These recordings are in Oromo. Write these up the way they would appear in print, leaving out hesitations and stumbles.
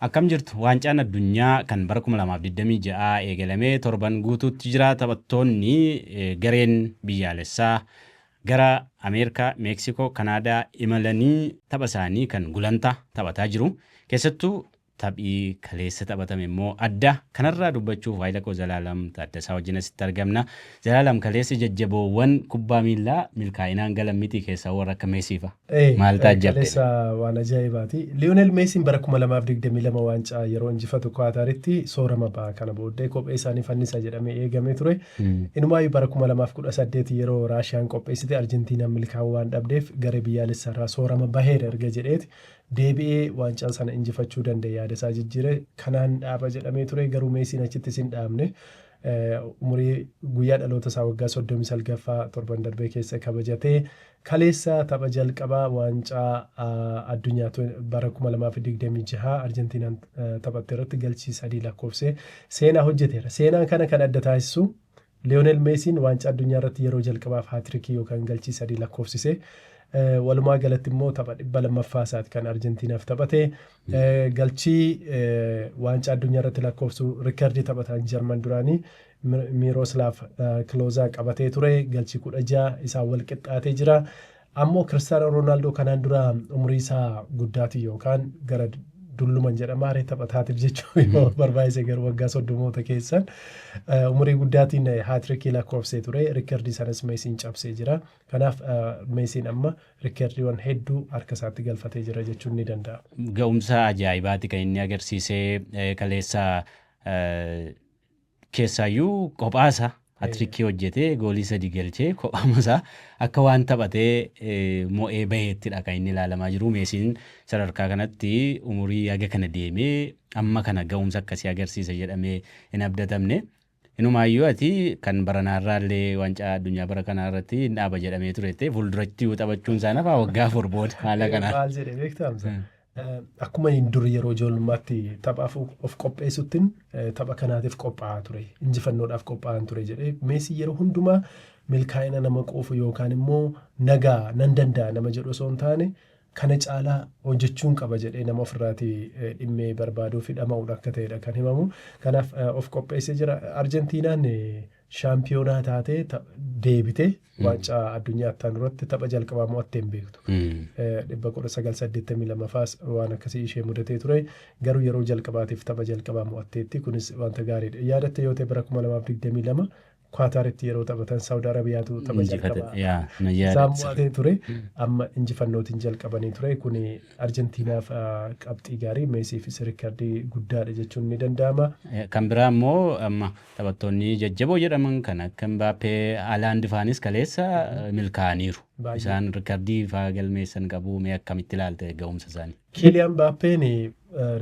Akkam jirtu waancaan addunyaa kan bara 2026 eegalamee torban guutuutti jira. Taphattoonni gareen biyyaalessaa gara Ameerikaa, Meeksikoo, Kanaadaa imalanii tapha isaanii kan gulantaa taphataa jiru. Keessattuu taphii kaleessa taphatame immoo adda. Kanarraa dubbachuuf Waayilaqoo Zalaalam Taaddasaa wajjin asitti argamna. Zalaalam kaleessa jajjaboowwan kubbaa miilaa milkaa'inaan galan miti keessaa warra akka Meesiifa. Maal taajjabde? Kaleessa waan ajaa'ibaati. Lionel Meesiin bara 2022 waancaa yeroo injifatu Kwaataritti soorama ba'a kana booddee kophee isaanii fannisa jedhamee eegamee ture. Inumaayyuu bara 2018 yeroo Raashiyaan qopheessite Arjentiinaan milkaa'uu waan dhabdeef garee biyyaalessaarraa soorama baheera erga jedheeti. Deebi'ee waancaa sana injifachuu danda'e yaada isaa jijjiire kanaan dhaaba jedhamee ture garuu Meesiin achitti sin dhaabne umurii guyyaa dhaloota isaa waggaa 39ffaa torban darbee keessa kabajatee kaleessa tapha jalqabaa waancaa addunyaa bara 2026 Arjentiinaan taphatte irratti galchii 3 lakkoofsee seenaa hojjeteera. Seenaan kana kan adda taasisu Lionel Meesiin waancaa addunyaa irratti yeroo jalqabaaf haatirikii yookaan galchii 3 lakkoofsisee walumaa galatti immoo tapha 200ffaa isaati kan Arjentiinaaf taphate galchii waancaa addunyaa irratti lakkoofsu riikardii taphatan Jarman duraanii Miroslav Klozaa qabatee ture galchii 16 isaa wal qixxaatee jira. Ammoo Kiristaanoo Roonaaldoo kanaan dura umurii isaa guddaati yookaan gara dulluman jedhama haree taphataatiif jechuun yoo barbaachise garuu waggaa 30 keessan umurii guddaatiin haatirikii lakkoofsee ture riikardii sanas Meesiin cabsee jira. Kanaaf Meesiin amma riikardiiwwan hedduu harka isaatti galfatee jira jechuun ni danda'ama. Ga'umsa ajaa'ibaati kan inni agarsiisee kaleessa keessaayyuu kophaasa haatirikii hojjetee goolii 3 galchee kophaamasaa akka waan taphatee mo'ee baheettidha kan inni ilaalamaa jiru. Meesiin sadarkaa kanatti umurii haga kana deemee amma kana ga'umsa akkasii agarsiisa jedhamee hin abdatamne. Inumaayyuu ati kan baranaarraallee waancaa addunyaa bara kanaarratti hin dhaaba jedhamee turettee fuulduratti taphachuun isaa nafa waggaa 4 booda haala kanaan. Maal jedhee beektaa? Akkuma dur yeroo ijoollummaatti taphaaf of qopheessuttiin tapha kanaatiif qophaa'aa ture injifannoodhaaf qophaa'an ture jedhee Meesii yeroo hundumaa milkaa'ina nama quufu yookaan immoo nagaa nan danda'a nama jedhu osoo hin taane kana caalaa hojjechuun qaba jedhee nama ofirraati dhimmee barbaaduu fi dhama'uudha akka ta'edha kan himamu. Kanaaf of qopheessee jira. Arjentiinaan shaampiyoonaa taatee deebite waancaa addunyaa ittaan duratti tapha jalqabaa mo'attee hin beektu. 1982 faas waan akkasii ishee mudatee ture garuu yeroo jalqabaatiif tapha jalqabaa mo'atteetti kunis wanta gaariidha. Yaadatte yoo ta'e bara 2022 Kwaataritti yeroo taphatan Saawud Arabiyaatu tapha jalqabaa isaan mo'atee ture amma injifannootiin jalqabanii ture kun Arjentiinaaf qabxii gaarii Meesiifis riikardii guddaadha jechuun ni danda'ama. Kan biraa immoo amma taphattoonni jajjaboo jedhaman kan akka Mbaappee Haalaand faanis kaleessa milkaa'aniiru. Isaan riikardii faa galmeessan qabu mee akkamitti ilaalte ga'umsa isaanii? Kiiliyaan Mbaappeen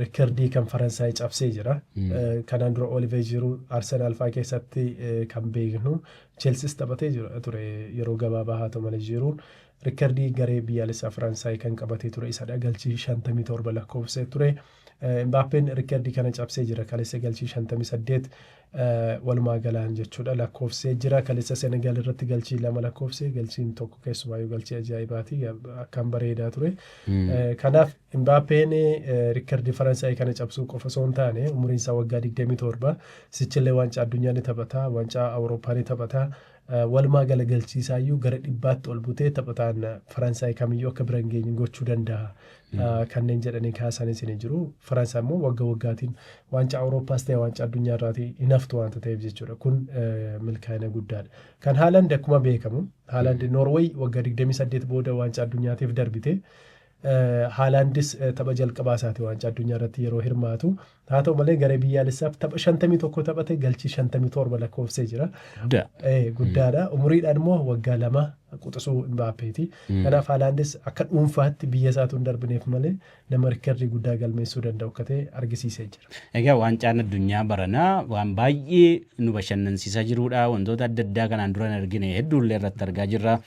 riikardii kan Faransaay cabsee jira. Kanaan dura Oliver Giroud Arsenaal faa keessatti kan beeknu Chelseas taphatee ture yeroo gabaabaa haa ta'u malee Giroud riikardii garee biyyaalessaa Faransaay kan qabatee ture isadha galchii 57 lakkoofsee ture. Mbaappeen riikardii kana cabsee jira kaleessa galchii 58 walumaa galaan jechuudha lakkoofsee jira. Kaleessa Senegaal irratti galchii 2 lakkoofsee galchiin tokko keessumaayyuu galchii ajaa'ibaati akkaan bareedaa ture. Kanaaf Mbaappeen riikardii Faransaay kana cabsuu qofa osoo hin taane umuriin isaa waggaa 27 sichillee waancaa addunyaa ni taphataa waancaa Awurooppaa ni taphataa. Walumaa gala galchiisaayyuu gara 100tti ol butee taphataan Faransaay kamiyyuu akka bira hin geenye gochuu danda'a. Kanneen jedhanii kaasanis ni jiru. Faransaay immoo waggaa waggaatiin waancaa Awurooppaas ta'e waancaa addunyaa irraatii hin haftu waanta ta'eef jechuudha. Kun milkaa'ina guddaadha. Kan Haalaand akkuma beekamu Haalaand Noorweey waggaa 28 booda waancaa addunyaatiif darbite. Haalaandis tapha jalqabaa isaati waancaa addunyaa irratti yeroo hirmaatu. Haa ta'u malee garee biyyaalessaaf tapha 51 taphate galchii 57 lakkoofsee jira. Guddaadha. Umuriidhaan immoo waggaa 2 quxisuu Mbaappeeti. Kanaaf Haalaandis akka dhuunfaatti biyya isaatu hin darbineef malee nama riikardii guddaa galmeessuu danda'u akka ta'e argisiisee jira. Egaa waancaan addunyaa baranaa waan baay'ee nu bashannansiisaa jirudha. Wantoota adda addaa kanaan dura hin argine hedduullee irratti argaa jirra.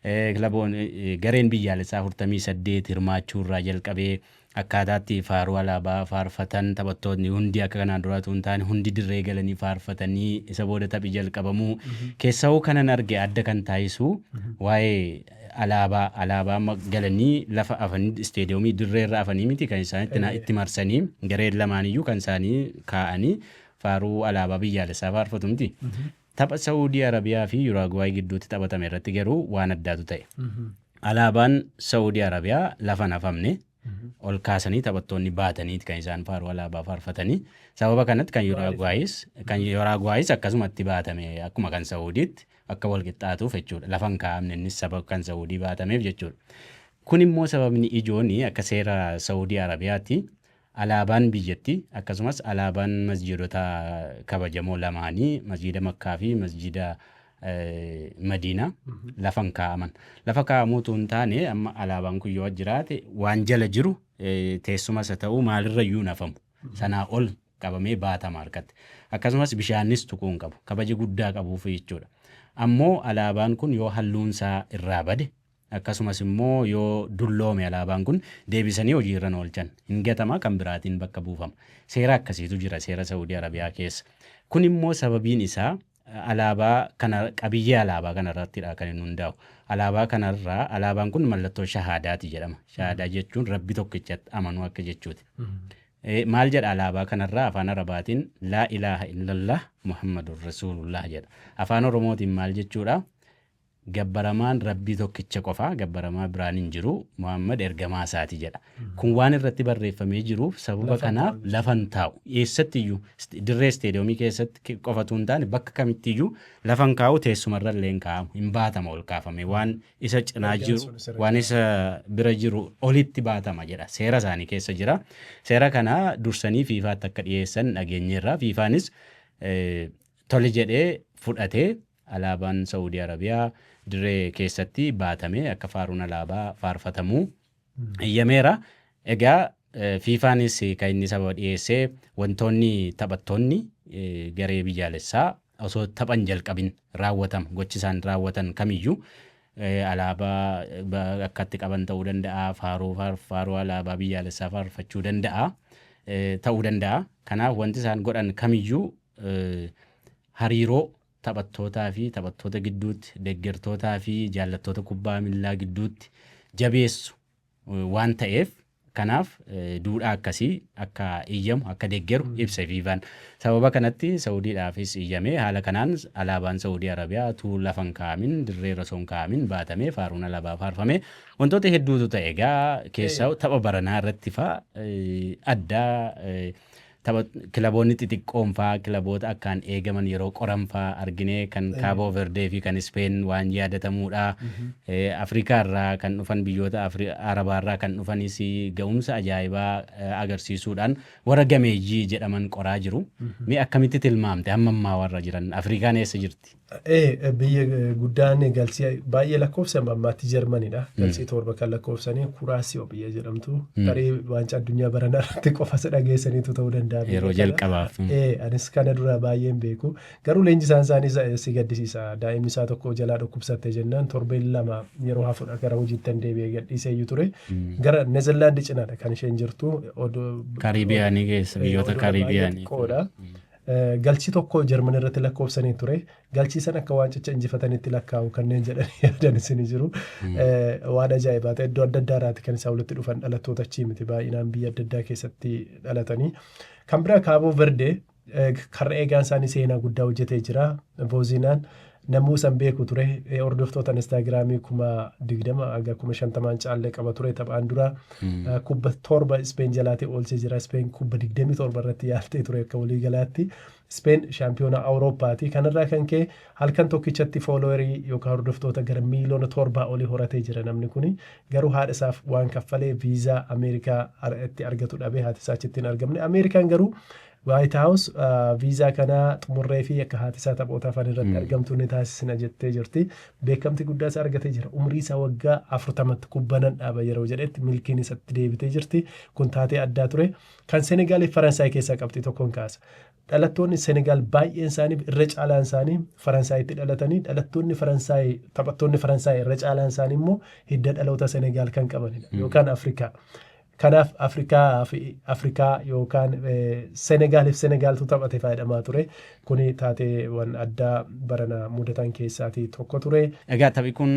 Kilaboon gareen biyyaalessaa 48 hirmaachuu irraa jalqabee akkaataatti faaruu alaabaa faarfatan taphattoonni hundi akka kanaan duraatu hin taane hundi dirree galanii faarfatanii isa booda taphii jalqabamuu keessawoo kanan arge adda kan taasisu waa'ee alaabaa galanii lafa afanii isteediyoomii dirreerra afanii miti kan isaan itti marsanii gareen lamaaniyyuu kan isaanii kaa'anii faaruu alaabaa biyyaalessaa faarfatu miti. Tapha Saawudii Arabiyaa fi Yuraagwaay gidduutti taphatame irratti garuu waan addaatu ta'e. Alaabaan Saawudii Arabiyaa lafa nafamne ol kaasanii taphattoonni baatanii kan isaan faaruu alaabaa faarfatanii. Sababa kanatti kan Yuraagwaayis akkasumatti baatame akkuma kan Saawudiitti akka wal qixxaatuuf jechuudha. Lafan kaa'amne innis sababa kan Saawudii baatameef jechuudha. Kun immoo sababni ijoon akka seera Saawudii Arabiyaatti alaabaan biyyatti akkasumas alaabaan masjidota kabajamoo lamaanii masjida Makkaa fi masjida Madiinaa lafan kaa'aman. Lafa kaa'amuutu hin taane amma alaabaan kun yoo jiraate waan jala jiru teessumas haa ta'u maalirrayyuu nafamu. Sanaa ol qabamee baatama harkatti. Akkasumas bishaanis tuquu hin qabu. Kabaja guddaa qabuuf jechuudha. Ammoo alaabaan kun yoo halluunsaa irraa bade akkasumas immoo yoo dulloome alaabaan kun deebisanii hojiirra oolchan hin gatama kan biraatiin bakka buufama. Seera akkasiitu jira seera Saawudii Arabiyaa keessa. Kun immoo sababiin isaa alaabaa kana qabiyyee alaabaa kanarrattidha kan inni hundaa'u. Alaabaa kanarraa alaabaan kun mallattoo shahaadaati jedhama. Shahaadaa jechuun rabbi tokkichatti amanuu akka jechuuti. Maal jedha alaabaa kanarraa afaan Arabaatiin laa ilaaha illallah Muhammadur Rasuulullah jedha. Afaan Oromootiin maal jechuudha? Gabbaramaan rabbii tokkicha qofaa gabbaramaa biraan hin jiru Muhammad ergamaa isaati jedha. Kun waan irratti barreeffamee jiruuf sababa kanaaf lafan taa'u. Eessattiyyuu dirree isteediyoomii keessatti qofatu hin taane bakka kamittiyyuu lafan kaa'u teessumarra illee hin kaa'amu. Hin baatama ol kaafame waan isa cinaa jiru waan isa bira jiru olitti baatama jedha. Seera isaanii keessa jira. Seera kana dursanii fiifaatti akka dhiyeessan dhageenyeerra. Fiifaanis tole jedhee fudhatee alaabaan Saawudii Arabiyaa dirree keessatti baatame akka faaruun alaabaa faarfatamuu iyyameera. Egaa fiifaanis kan inni sababa dhiyeessee wantoonni taphattoonni garee biyyaalessaa osoo taphan jalqabin raawwatan gochisaan raawwatan kamiyyuu alaabaa akkatti qaban ta'uu danda'a. Faaruu alaabaa biyyaalessaa faarfachuu ta'uu danda'a. Kanaaf wanti isaan godhan kamiyyuu hariiroo taphattootaa fi taphattoota gidduutti deeggartootaa fi jaallattoota kubbaa miilaa gidduutti jabeessu waan ta'eef kanaaf duudhaa akkasii akka iyyamu akka deeggaru ibsa fiifaan. Sababa kanatti Saawudiidhaafis iyyamee haala kanaan alaabaan Saawudii Arabiyaa utuu lafan kaa'amin dirree osoo hin kaa'amin baatamee faaruun alaabaa faarfamee wantoota hedduutu ta'e. Egaa keessaa tapha baranaa irratti fa'a addaa kilaboonni xixiqqoon fa'aa kilaboota akkaan eegaman yeroo qoran fa'aa argine kan Kaaboo Verdee fi kan Ispeen waan yaadatamuudha. Afrikaa irraa kan dhufan biyyoota Arabaa irraa kan dhufanis ga'umsa ajaa'ibaa agarsiisuudhaan warra gameeyyii jedhaman qoraa jiru. Mee akkamitti tilmaamte amma ammaa warra jiran Afrikaan eessa jirti? Biyya guddaan galchii baay'ee lakkoofsan ammaatti Jarmaniidha. Galchii torba kan lakkoofsanii Kuraasiyoo biyya jedhamtu. Tarii waancaa addunyaa baranaa irratti qofa isa dhageessaniitu ta'uu danda'a. Yeroo jalqabaaf. Anis kana dura baay'een beeku. Garuu leenjisaan isaanii si gaddisiisa. Daa'imni isaa tokko jalaa dhukkubsatte jennaan torbeen lama yeroo hafuudha gara hojiitti deebi'ee gadhiisee ture. Gara Neezerlaandii cinaadha kan isheen jirtu. Kariibiyaanii keessa biyyoota Kariibiyaanii. Galchii tokko Jarmanii irratti lakkoofsanii ture. Galchii sana akka waancicha injifatanitti lakkaa'u kanneen jedhanii yaadanis ni jiru. Waan ajaa'ibaa ta'e iddoo adda addaarraati kan isaan walitti dhufan dhalattoota achii miti baay'inaan biyya adda addaa keessatti dhalatanii. Kan biraa Kaaboo Verdee karra eegaan isaanii seenaa guddaa hojjetee jira. Boozinaan namuu san beeku ture. Hordoftoota Instaagiraamii 20,000 hanga 50,000 caallee qaba ture taphaan dura. Kubba torba Ispeen jalaatii oolchee jira. Ispeen kubba 27 irratti yaaltee ture akka waliigalaatti. Ispeen shaampiyoona Awurooppaati. Kanarraa kan ka'e halkan tokkichatti fooloowerii yookaan hordoftoota gara miiliyoona 7 olii horatee jira namni kuni. Garuu haadha isaaf waan kaffalee viizaa Ameerikaa itti argatu dhabee haati isaa achitti hin argamne. Ameerikaan garuu White House viizaa kana xumurree fi akka haati isaa taphoota afaan irratti argamtu ni taasisna jettee jirti. Beekamtii guddaas argatee jira. Umrii isaa waggaa 40tti kubbanan dhaaba yeroo jedhetti milkiin isatti deebitee jirti. Kun taatee addaa ture. Kan Senegaal Faransaay keessaa qabxii tokkoon kaasa. Dhalattoonni Senegaal baay'een isaanii irra caalaan isaanii Faransaayitti dhalatanii dhalattoonni Faransaay taphattoonni Faransaay irra caalaan isaanii immoo hidda dhaloota Senegaal kan qabanidha yookaan Afrikaa. Kanaaf Afrikaa yookaan Senegaaliif Senegaaltu taphate fayyadamaa ture. Kuni taateewwan addaa barana mudatan keessaatii tokko ture. Egaa taphi kun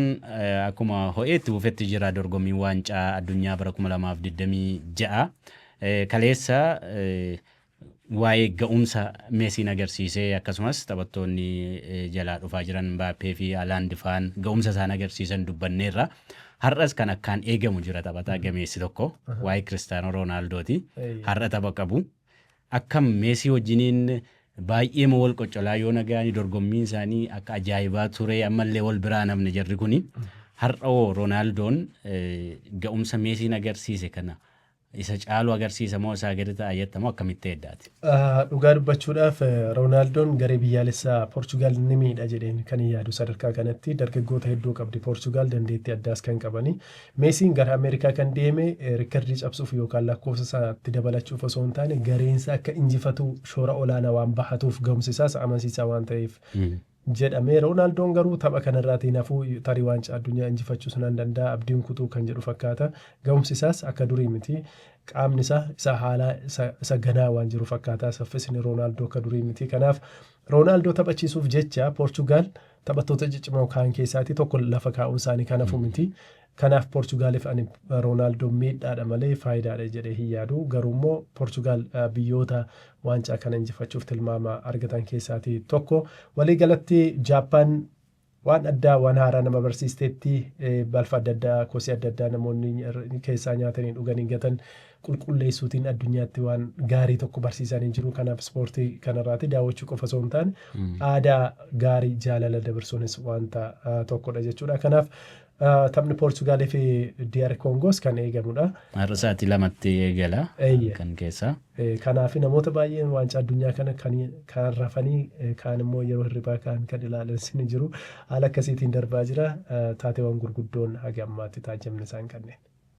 akkuma ho'eetti buufetti jira dorgommii waancaa addunyaa bara 2026. Kaleessa waa'ee ga'umsa Meesiin agarsiisee akkasumas taphattoonni jalaa dhufaa jiran Mbaappee fi Haaland faan ga'umsa isaan agarsiisan dubbanneerra. Har'as kan akkaan eegamu jira taphataa gameessi tokko waa'ee Kiristaanoo Roonaaldootii. Har'a tapha qabu. Akkam Meesii wajjiniin baay'ee wal qoccolaa yoo nagaan dorgommiin isaanii akka ajaa'ibaa ture ammallee wal biraa namni jarri kuni. Har'a Roonaaldoon ga'umsa Meesiin agarsiise kana isa caalu agarsiisa moo isaa gadi ta'a jettamoo akkamitti eddaati? Dhugaa dubbachuudhaaf Roonaaldoon garee biyyaalessaa Poorchugaal ni miidha jedheen kan yaadu sadarkaa kanatti dargaggoota hedduu qabdi Poorchugaal dandeettii addaas kan qabani. Meesiin gara Ameerikaa kan deeme riikardii cabsuuf yookaan lakkoofsa isaatti dabalachuuf osoo hin taane gareensa akka injifatu shoora olaanaa waan bahatuuf ga'umsi isaas amansiisaa waan ta'eef jedhame. Roonaaldoon garuu tapha kanarraatiin hafuu tarii waancaa addunyaa injifachuu sun danda'a abdiin kutuu kan jedhu fakkaata. Ga'umsi isaas akka durii miti. Qaamni isa haala isa ganaa waan jiru fakkaata. Saffisni Roonaaldoo akka durii miti. Kanaaf Roonaaldoo taphachiisuuf jecha Poorchugaal taphattoota ciccimoo kaan keessaatii tokko lafa kaa'uun isaanii kan hafu miti. Kanaaf Poorchugaaliif ani Roonaaldoon miidhaadha malee faayidaadha jedhee hin yaadu. Garuu immoo Poorchugaal biyyoota waancaa kana injifachuuf tilmaama argatan keessaatii tokko. Waliigalatti Jaappaan waan addaa waan haaraa nama barsiisteetti balfa adda addaa kosii adda addaa namoonni keessaa nyaatanii dhuganii gatan qulqulleessuutiin addunyaatti waan gaarii tokko barsiisanii jiru. Kanaaf ispoortii kanarraati daawwachuu qofa osoo hin taane aadaa gaarii jaalala dabarsuunis wanta tokkodha jechuudha. Kanaaf taphni Poorchugaalii fi DR Kongoos kan eegamudha. Har'a sa'aatii 2tti eegala kan keessaa. Kanaaf namoota baay'een waancaa addunyaa kana kan rafanii kaan immoo yeroo hirribaa kan ilaalan ni jiru. Haala akkasiitiin darbaa jira. Taateewwan gurguddoon haga ammaatti taajjabni isaan kanneen.